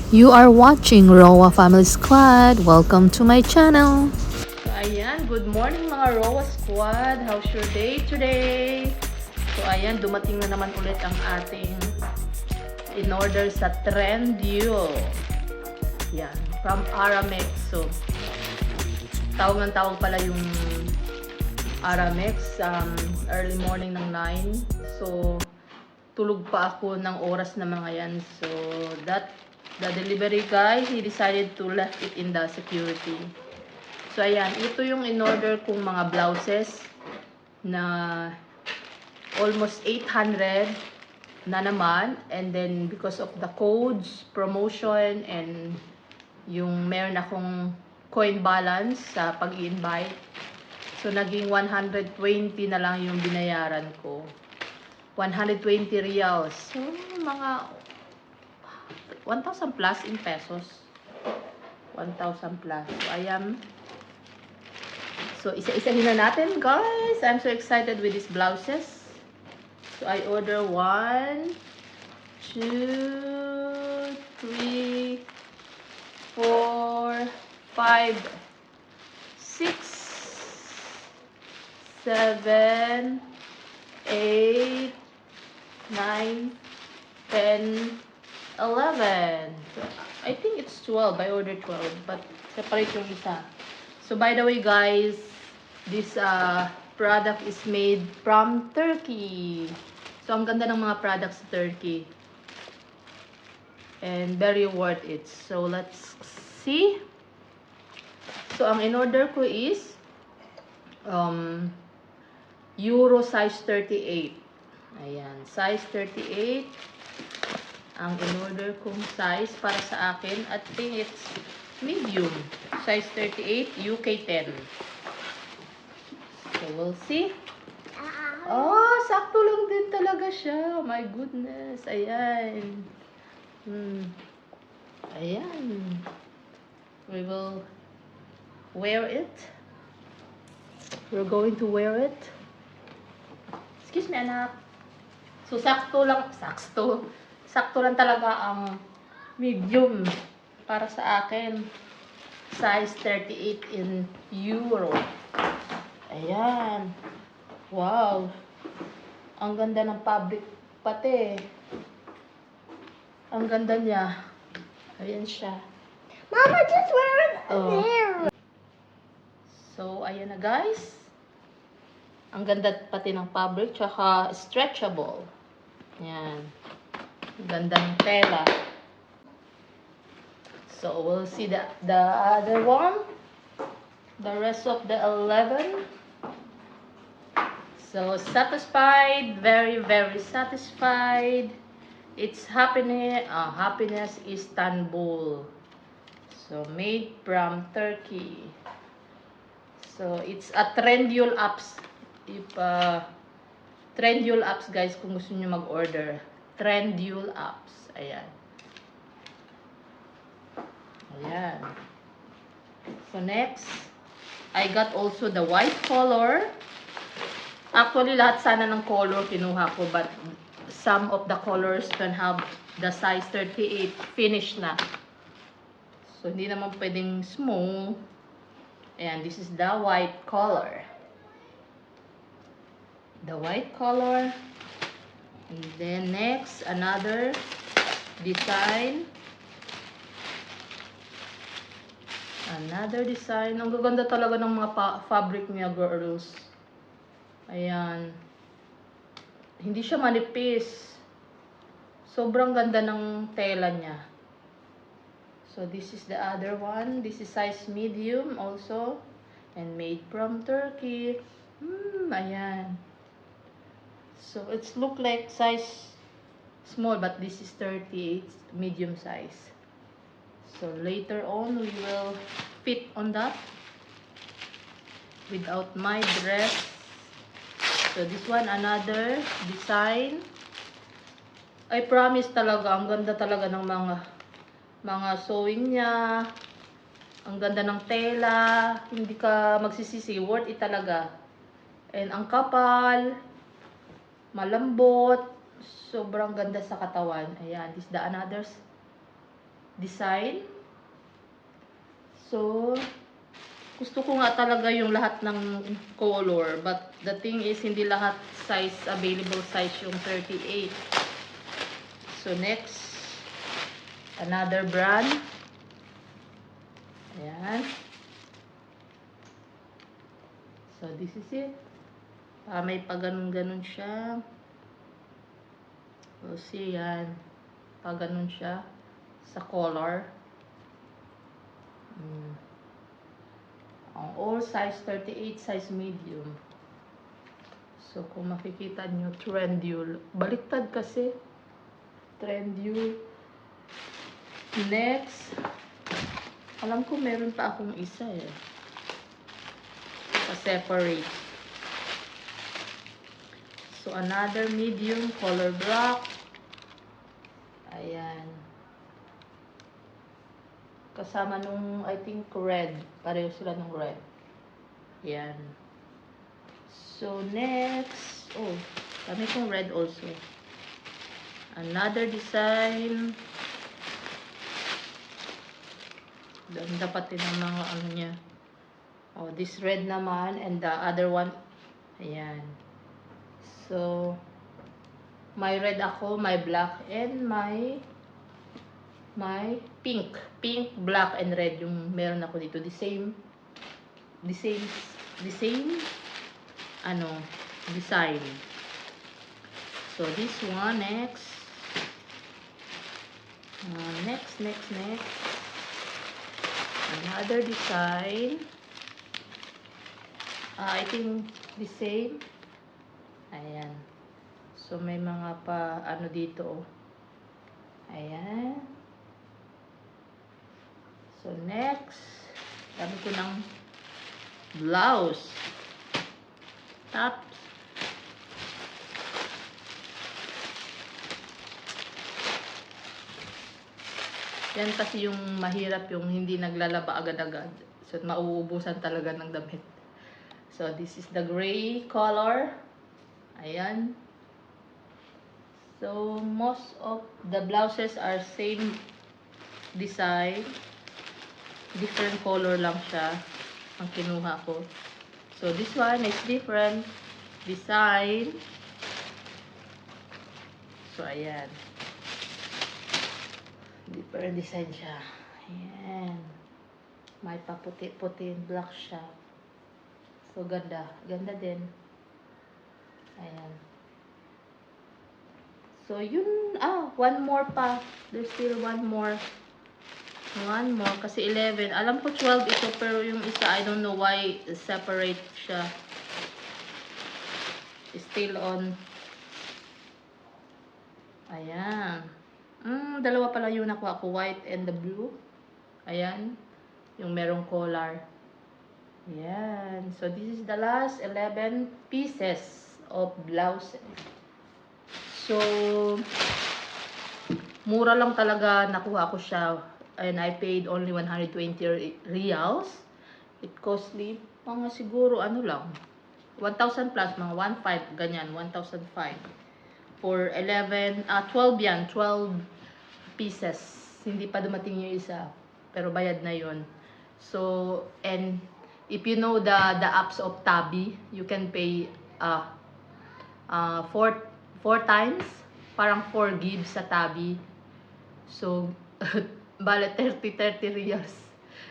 You are watching Rowa Family Squad. Welcome to my channel. So, ayan. Good morning mga Rowa Squad. How's your day today? So, ayan. Dumating na naman ulit ang ating in-order sa Trendyol. Yan. From Aramex. So, tawag ng tawag pala yung Aramex. Early morning ng 9. So, tulog pa ako ng oras na mga yan. So, the delivery guy, he decided to left it in the security. So, ayan. Ito yung in-order kong mga blouses na almost 800 na naman. And then, because of the codes, promotion, and yung meron akong coin balance sa pag-i-invite. So, naging 120 na lang yung binayaran ko. 120 reals. So, mga 1,000 plus in pesos. 1,000 plus. So, ayan. So, isa-isahin na natin, guys. I'm so excited with these blouses. So, I order 1, 2, 3, 4, 5, 6, 7, 8, 9, 10, 11. So, I think it's 12. I ordered 12. But separate yung isa. So, by the way, guys, this product is made from Turkey. So, ang ganda ng mga products sa Turkey. And very worth it. So, let's see. So, ang in-order ko is Euro size 38. Ayan, size 38. Ang in-order kong size para sa akin, I think it's medium. Size 38, UK 10. So, we'll see. Oh, sakto lang din talaga siya. My goodness. Ayan. Ayan. We will wear it. We're going to wear it. Excuse me, anak. So, sakto lang talaga ang medium para sa akin. Size 38 in euro. Ayan. Wow. Ang ganda ng fabric pati. Ang ganda niya. Ayan siya. Mama, just wear it there. So, ayan na guys. Ang ganda pati ng fabric, tsaka stretchable. Ayan. Ang ganda ng tela. So, we'll see the other one. The rest of the 11. So, satisfied. Very, very satisfied. It's Happiness Istanbul. So, made from Turkey. So, it's a Trendyol apps. If Trendyol apps, guys, kung gusto niyo mag-order. Trendyol apps. Ayan. Ayan. So, next, I got also the white color. Actually, lahat sana ng color kinuha ko, but some of the colors can have the size 38 finish na. So, hindi naman pwedeng small. Ayan, this is the white color. The white color. And then next, another design. Another design. Ang gaganda talaga ng mga fabric niya, girls. Ayan. Hindi siya manipis. Sobrang ganda ng tela niya. So, this is the other one. This is size medium also. And made from Turkey. Ayan. So, it's look like size small, but this is 38, medium size. So, later on, we will fit on that without my dress. So, this one, another design. I promise talaga, ang ganda talaga ng mga sewing niya. Ang ganda ng tela. Hindi ka magsisisi. Worth it talaga. And ang kapal. Malambot. Sobrang ganda sa katawan. Ayan. This is the another design. So, gusto ko nga talaga yung lahat ng color. But the thing is, hindi lahat size, available size yung 38. So, next, another brand. Ayan. So, this is it. May pag-ganun-ganun siya. So, see, yan. Pag-ganun siya sa color. All size 38, size medium. So, kung makikita nyo, Trendyol. Baliktad kasi. Trendyol. Next. Alam ko meron pa akong isa eh. Pa-separate. So, another medium color black. Ayan. Kasama nung, I think, red. Pareho sila nung red. Ayan. So, next. Oh, kami kong red also. Another design. Ganda pati ng mga ano niya. Oh, this red naman. And the other one. Ayan. So, may red ako, may black, and may pink. Pink, black, and red yung meron ako dito. The same ano, design. So, this one, next. Next. Another design. I think the same. Ayan. So, may mga pa, ano dito. Ayan. So, next. Dami ko ng blouse. Tops. Yan kasi yung mahirap, yung hindi naglalaba agad-agad. So, mauubusan talaga ng damit. So, this is the gray color. Ayan. So, most of the blouses are same design. Different color lang siya ang kinuha ko. So, this one is different design. So, ayan. Different design siya. Ayan. May paputi-puti, black siya. So, ganda. Ganda din. Ayan. So, yun. One more pa. There's still one more. One more. Kasi 11. Alam ko 12 ito. Pero yung isa, I don't know why separate siya. Still on. Ayan. Dalawa pala yung nakuha ko. White and the blue. Ayan. Yung merong collar. Ayan. So, this is the last 11 pieces of blouse. So, mura lang talaga nakuha ko siya. And I paid only 120 reals. It costly, mga siguro, ano lang, 1,000 plus, mga 1,500, ganyan, 1,005. For 12 yan, 12 pieces. Hindi pa dumating yung isa, pero bayad na yun. So, and if you know the apps of Tabi, you can pay 4 times, parang 4 gigs sa Tabi. So, bale 30 reals.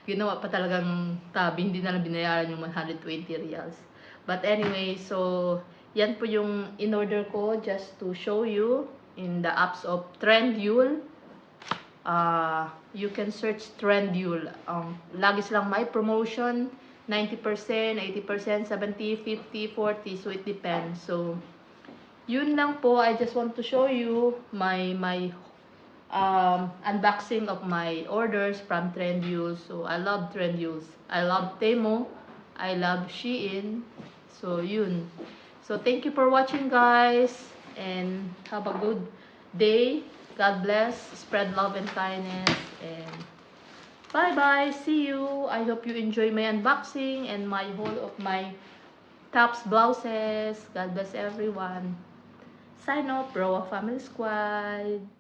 Ginawa pa talagang Tabi, hindi na lang binayaran yung 120 reals. But anyway, so, yan po yung in-order ko just to show you in the apps of Trendyol. You can search Trendyol. Lagi silang may promotion, 90%, 80%, 70%, 50%, 40%. So, it depends. So, yun lang po. I just want to show you my unboxing of my orders from Trendyol. So, I love Trendyol. I love Temu. I love Shein. So, yun. So, thank you for watching, guys. And have a good day. God bless. Spread love and kindness. And bye-bye. See you. I hope you enjoy my unboxing and my haul of my tops, blouses. God bless everyone. Sign off, Roa Family Squad.